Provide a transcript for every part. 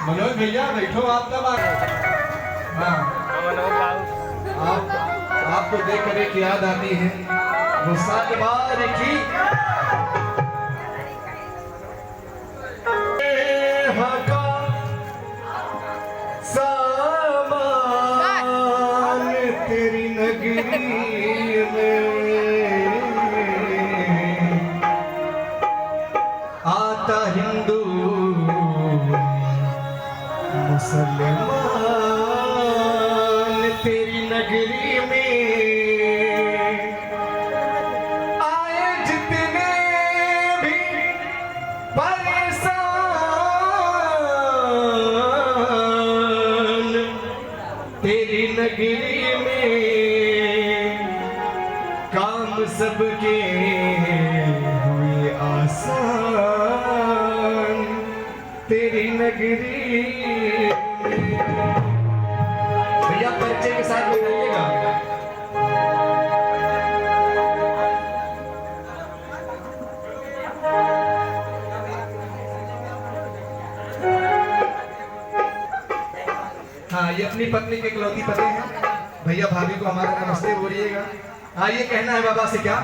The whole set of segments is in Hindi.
मनोज भैया बैठो, आप तब आ गए। हाँ, आपको देख कर एक याद आती है वो सात बार की सामान तेरी नगरी में आता हिंदू मुसलमान तेरी नगरी में आए जितने भी परेशान तेरी नगरी में काम सबके हुए आसान तेरी नगरी। भैया परिचय के साथ बताइएगा। हाँ, ये अपनी पत्नी के इकलौती पति हैं। भैया भाभी को हमारा नमस्ते बोलिएगा। आइए, कहना है बाबा से क्या?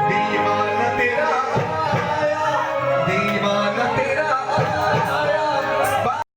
दीवाना तेरा आया, दीवाना तेरा